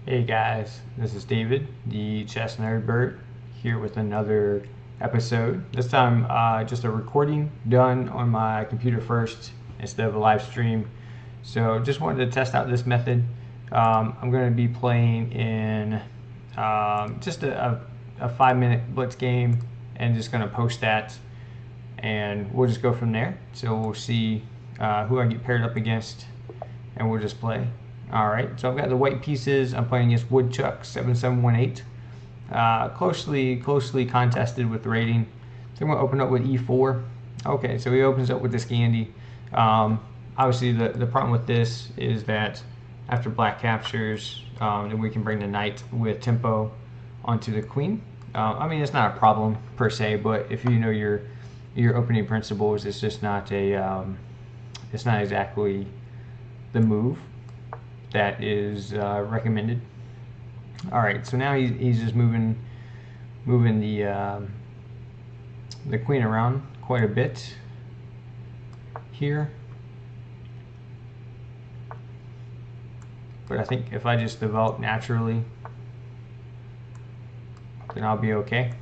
Hey guys, this is David, the chessnerdbird, here with another episode. This time just a recording done on my computer first instead of a live stream. So just wanted to test out this method. I'm going to be playing in just a 5-minute blitz game and just going to post that, and we'll just go from there. So we'll see who I get paired up against, and we'll just play. Alright, so I've got the white pieces. I'm playing against Woodchuck7718. Closely contested with the rating. So I'm going to open up with e4. Okay, so he opens up with the Scandi. Obviously, the problem with this is that after black captures, then we can bring the knight with tempo onto the queen. I mean, it's not a problem per se, but if you know your opening principles, it's just not a it's not exactly the move that is recommended. All right, so now he's just moving the queen around quite a bit here. But I think if I just develop naturally, then I'll be okay.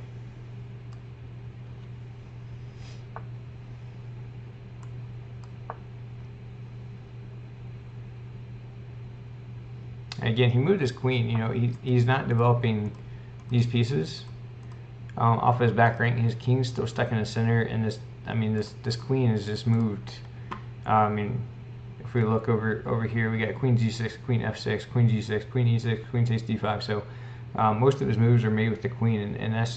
Again, he moved his queen. You know, he's not developing these pieces off his back rank. His king's still stuck in the center, and this queen is just moved. I mean, if we look over here, we got queen g6, queen f6, queen g6, queen e6, queen takes d5. So most of his moves are made with the queen, and that's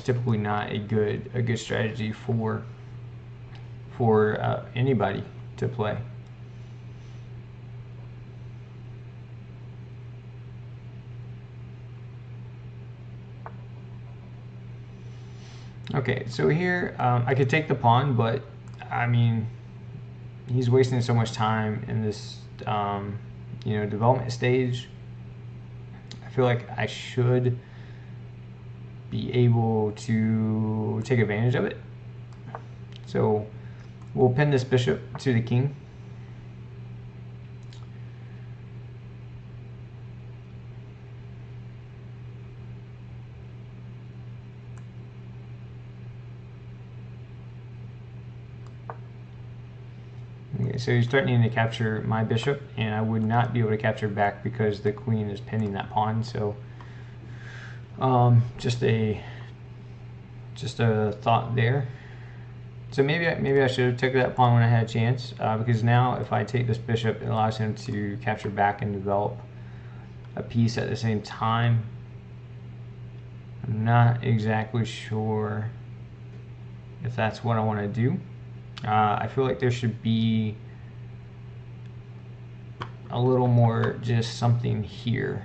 typically not a good strategy for anybody to play. Okay, so here I could take the pawn, but I mean, he's wasting so much time in this development stage. I feel like I should be able to take advantage of it. So we'll pin this bishop to the king. Okay, so he's threatening to capture my bishop, and I would not be able to capture back because the queen is pinning that pawn. So just a thought there. So maybe I should have took that pawn when I had a chance, because now if I take this bishop, it allows him to capture back and develop a piece at the same time. I'm not exactly sure if that's what I want to do. I feel like there should be a little more just something here.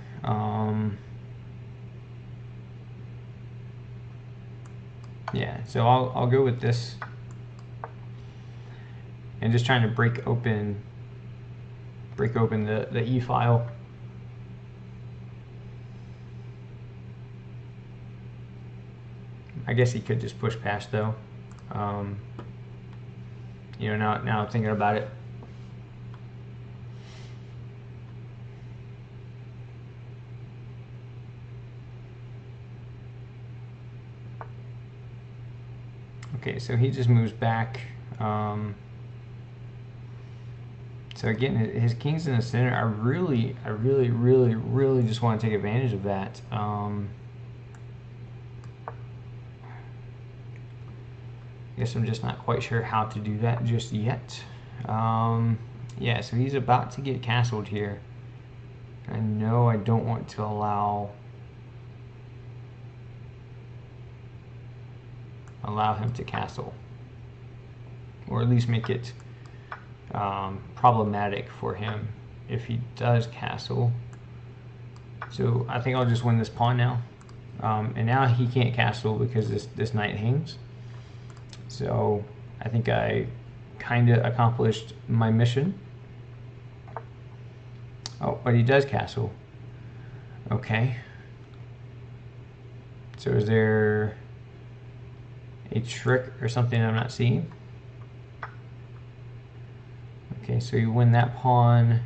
Yeah, so I'll go with this, and just trying to break open the E file. I guess he could just push past though. Now I'm thinking about it. Okay, so he just moves back. So again, his king's in the center. I really just want to take advantage of that. Guess I'm just not quite sure how to do that just yet. Yeah, so he's about to get castled here. I know I don't want to allow him to castle, or at least make it problematic for him if he does castle. So I think I'll just win this pawn now, and now he can't castle because this knight hangs. So I think I kind of accomplished my mission. Oh, but he does castle. Okay. So is there a trick or something I'm not seeing? Okay, so you win that pawn.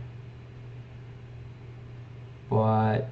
but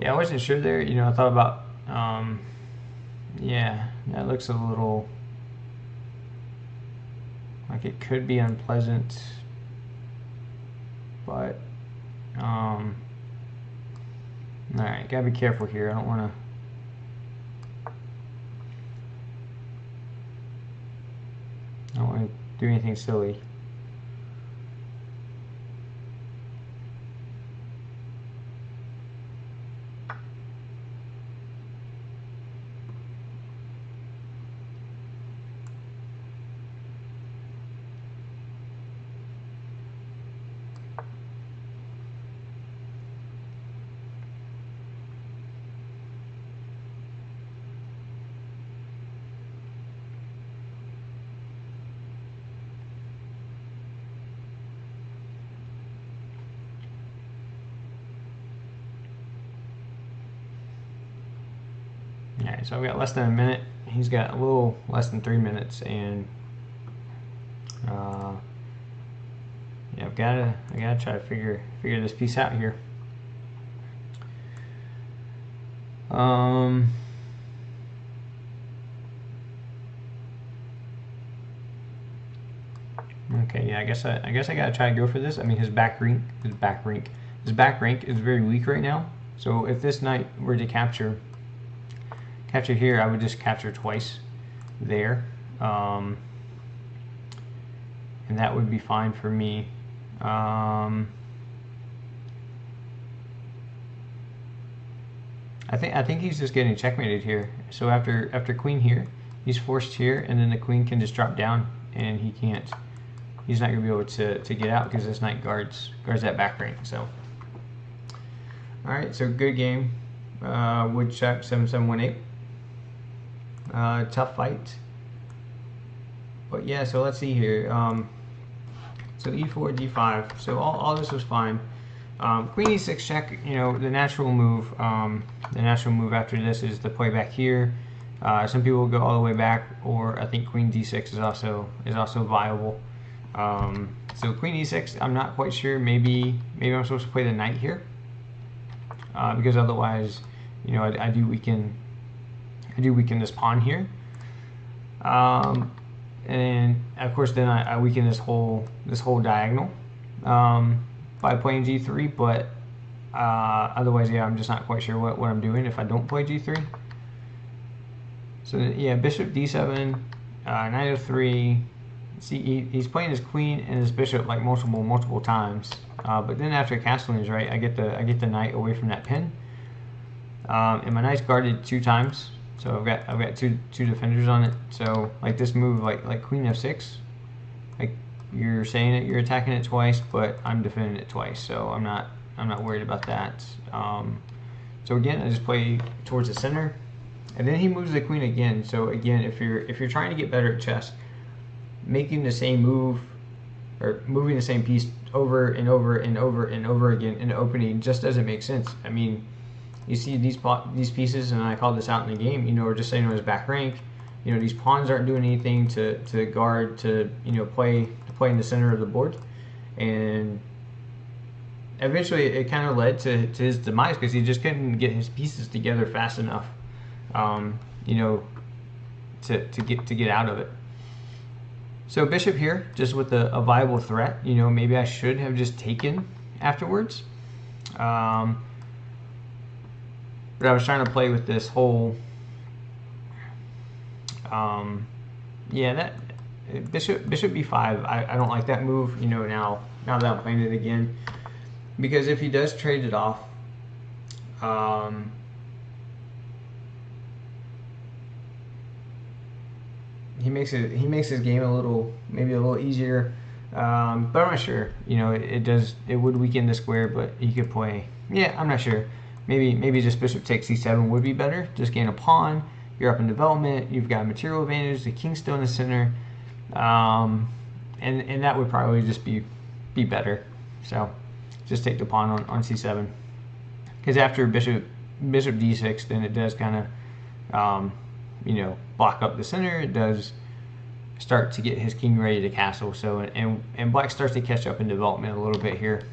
yeah, I wasn't sure there. You know, I thought about, yeah, that looks a little like it could be unpleasant, but, all right, gotta be careful here. I don't want to do anything silly. Alright, so I've got less than a minute. He's got a little less than 3 minutes, and yeah, I gotta try to figure this piece out here. Okay, yeah, I guess I gotta try to go for this. I mean, his back rank is very weak right now. So if this knight were to capture here, I would just capture twice there, and that would be fine for me. I think he's just getting checkmated here. So after queen here, he's forced here, and then the queen can just drop down, and he's not gonna be able to get out because this knight guards that back rank. So, all right, so good game, Woodchuck7718. Tough fight, but yeah. So let's see here. So e4, d5. So all this was fine. Queen e6 check. You know, the natural move. The natural move after this is the play back here. Some people will go all the way back, or I think queen d6 is also viable. So queen e6, I'm not quite sure. Maybe I'm supposed to play the knight here, because otherwise, you know, I do weaken this pawn here. And of course, then I weaken this whole diagonal by playing g3. But otherwise, yeah, I'm just not quite sure what I'm doing if I don't play g3. So yeah, bishop d7, knight f3. See, he's playing his queen and his bishop like multiple times. But then after castling is right, I get the knight away from that pin. And my knight's guarded 2 times. So I've got two defenders on it. So like this move, like queen f6, like you're saying it, you're attacking it twice, but I'm defending it twice. So I'm not worried about that. So again, I just play towards the center, and then he moves the queen again. So again, if you're trying to get better at chess, making the same move or moving the same piece over and over and over and over again in the opening just doesn't make sense. I mean, you see these pieces, and I called this out in the game, you know, or just saying it was back rank. You know, these pawns aren't doing anything to guard, to, you know, play in the center of the board. And eventually it kind of led to his demise because he just couldn't get his pieces together fast enough, you know, to get out of it. So bishop here, just with a viable threat. You know, maybe I should have just taken afterwards. But I was trying to play with this whole, yeah, that bishop b5. I don't like that move. You know, now that I'm playing it again, because if he does trade it off, He makes his game a little, maybe a little easier, but I'm not sure. You know, it would weaken the square, but he could play. Yeah, I'm not sure. Maybe just bishop takes c7 would be better. Just gain a pawn. You're up in development. You've got material advantage. The king's still in the center, and that would probably just be better. So just take the pawn on c7, because after bishop d6, then it does kind of you know, block up the center. It does start to get his king ready to castle. So and black starts to catch up in development a little bit here.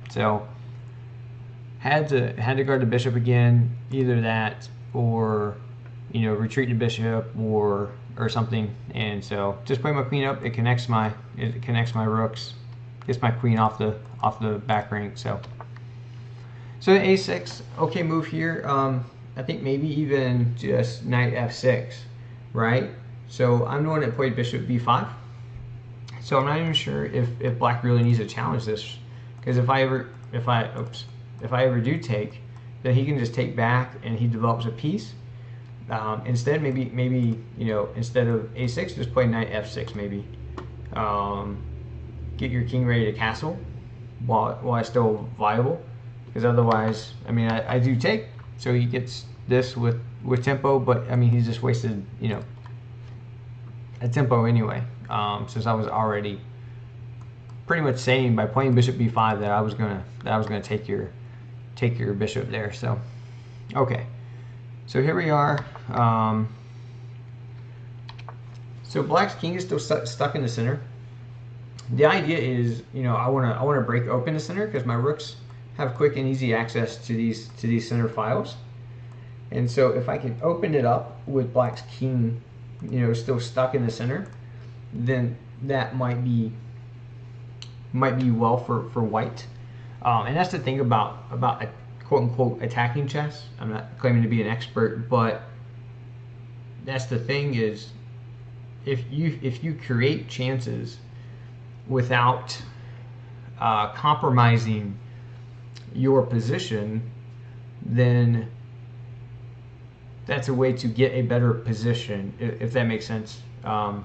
So had to guard the bishop again, either that or, you know, retreat the bishop or something. And so just play my queen up. It connects my rooks, gets my queen off the back rank. So a6, okay move here. I think maybe even just knight f6, right? So I'm the one that played bishop b5. So I'm not even sure if black really needs to challenge this, because if I ever do take, then he can just take back and he develops a piece. Instead, maybe you know, instead of a6, just play knight f6 maybe. Get your king ready to castle while it's still viable, because otherwise, I mean, I do take. So he gets this with tempo, but I mean, he's just wasted, you know, a tempo anyway. Since I was already pretty much saying by playing bishop b5 that I was gonna take your bishop there. So okay, so here we are. So black's king is still stuck in the center. The idea is, you know, I wanna break open the center because my rooks have quick and easy access to these center files. And so if I can open it up with black's king, you know, still stuck in the center, then that might be well for white. And that's the thing about a quote unquote attacking chess. I'm not claiming to be an expert, but that's the thing is, if you create chances without compromising your position, then that's a way to get a better position, if that makes sense. Trying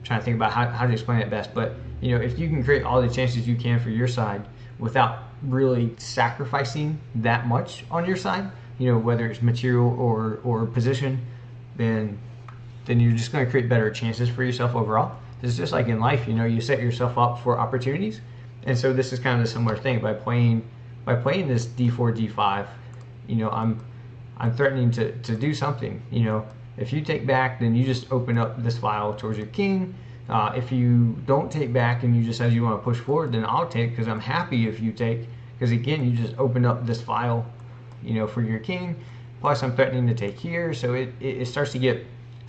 to think about how to explain it best, but you know, if you can create all the chances you can for your side without really sacrificing that much on your side, you know, whether it's material or position, then you're just going to create better chances for yourself overall. It's just like in life, you know, you set yourself up for opportunities. And so this is kind of a similar thing. By playing this d4 d5, you know, I'm threatening to do something. You know, if you take back, then you just open up this file towards your king. If you don't take back and you decide you want to push forward, then I'll take, because I'm happy if you take, because again, you just open up this file, you know, for your king. Plus I'm threatening to take here, so it starts to get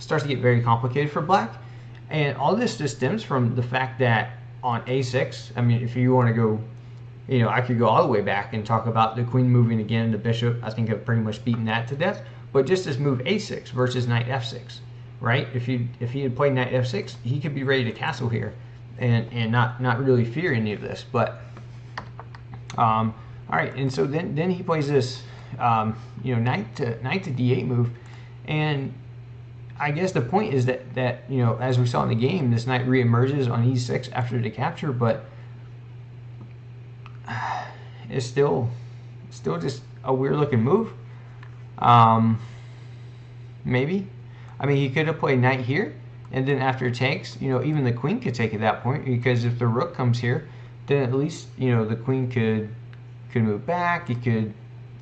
very complicated for black. And all this just stems from the fact that on a6, I mean, if you want to go, you know, I could go all the way back and talk about the queen moving again, the bishop. I think I've pretty much beaten that to death. But just this move a6 versus knight f6, right? If he had played knight f6, he could be ready to castle here and not really fear any of this. But all right, and so then he plays this you know, knight to d8 move, and I guess the point is that you know, as we saw in the game, this knight reemerges on e6 after the capture, but it's still just a weird looking move. Maybe, I mean, he could have played knight here, and then after it takes, you know, even the queen could take at that point, because if the rook comes here, then at least, you know, the queen could move back. It could,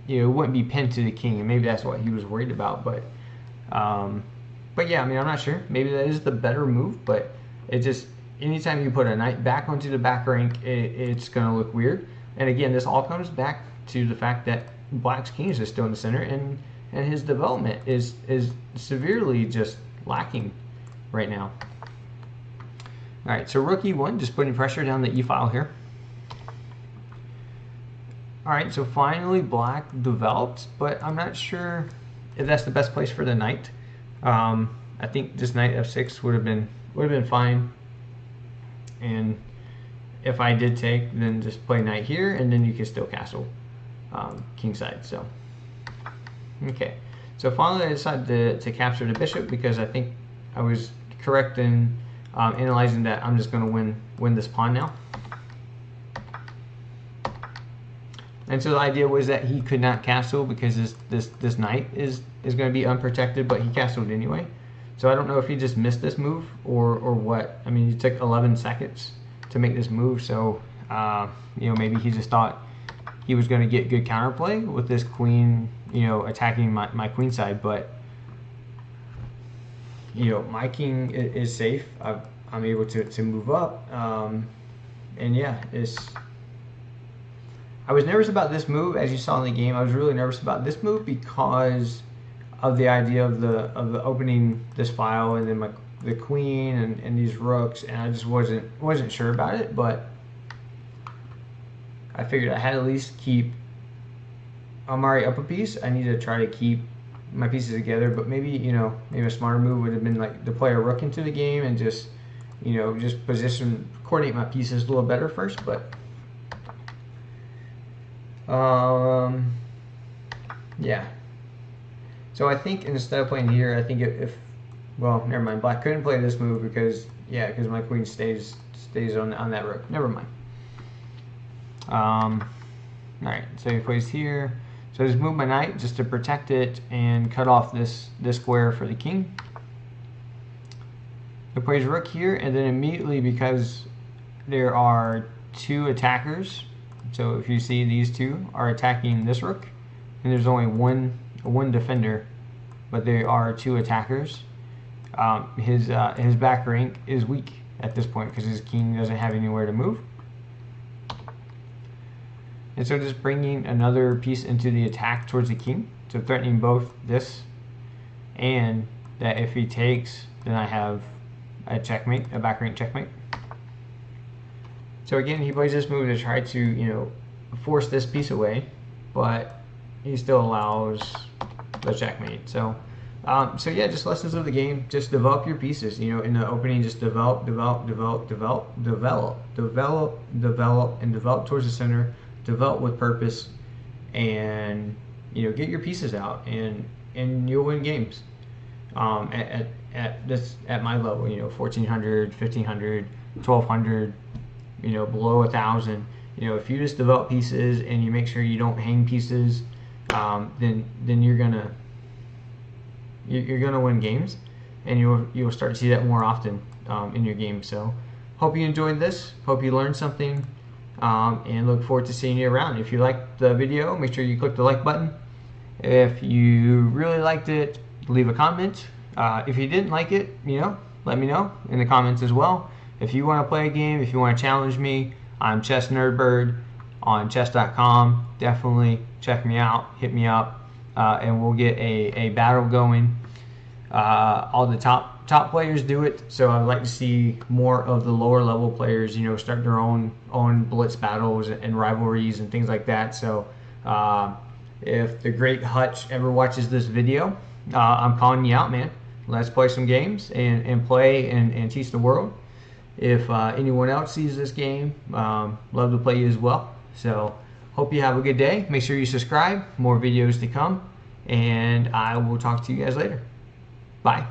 you know, it wouldn't be pinned to the king, and maybe that's what he was worried about. But yeah, I mean, I'm not sure. Maybe that is the better move, but it just, anytime you put a knight back onto the back rank, it's going to look weird. And again, this all comes back to the fact that black's king is just still in the center, and his development is severely just lacking right now. All right, so rook e1, just putting pressure down the e file here. All right, so finally black developed, but I'm not sure if that's the best place for the knight. I think just knight f6 would have been fine, and if I did take, then just play knight here, and then you can still castle. king side. So okay, so finally I decided to capture the bishop because I think I was correct in analyzing that I'm just going to win this pawn now. And so the idea was that he could not castle because this knight is going to be unprotected, but he castled anyway. So I don't know if he just missed this move or what. I mean, he took 11 seconds to make this move, so you know, maybe he just thought he was going to get good counterplay with this queen, you know, attacking my queen side. But you know, my king is safe. I'm able to move up, and yeah, I was nervous about this move, as you saw in the game. I was really nervous about this move because of the idea of the opening this file and then the queen and these rooks, and I just wasn't sure about it. But I figured I had to at least keep. I'm already up a piece. I need to try to keep my pieces together. But maybe, you know, maybe a smarter move would have been like to play a rook into the game and just, you know, just coordinate my pieces a little better first. But yeah. So I think instead of playing here, I think if well, never mind. Black couldn't play this move because my queen stays on that rook. Never mind. All right. So he plays here. So I just move my knight just to protect it and cut off this square for the king. He plays rook here, and then immediately, because there are two attackers. So if you see, these two are attacking this rook, and there's only one defender, but there are two attackers. His back rank is weak at this point because his king doesn't have anywhere to move. And so just bringing another piece into the attack towards the king, so threatening both this and that if he takes, then I have a checkmate, a back rank checkmate. So again, he plays this move to try to, you know, force this piece away, but he still allows the checkmate. So, so yeah, just lessons of the game. Just develop your pieces. You know, in the opening, just develop, and develop towards the center. Develop with purpose, and you know, get your pieces out, and you'll win games. At my level, you know, 1400, 1500, 1200. You know, below 1,000. You know, if you just develop pieces and you make sure you don't hang pieces, then you're gonna win games, and you'll start to see that more often in your game. So, hope you enjoyed this. Hope you learned something, and look forward to seeing you around. If you liked the video, make sure you click the like button. If you really liked it, leave a comment. If you didn't like it, you know, let me know in the comments as well. If you want to play a game, if you want to challenge me, I'm chessnerdbird on chess.com. Definitely check me out, hit me up, and we'll get a battle going. All the top players do it, so I would like to see more of the lower level players, you know, start their own blitz battles and rivalries and things like that. So if the great Hutch ever watches this video, I'm calling you out, man. Let's play some games and play and teach the world. If anyone else sees this game, love to play you as well. So hope you have a good day. Make sure you subscribe. More videos to come. And I will talk to you guys later. Bye.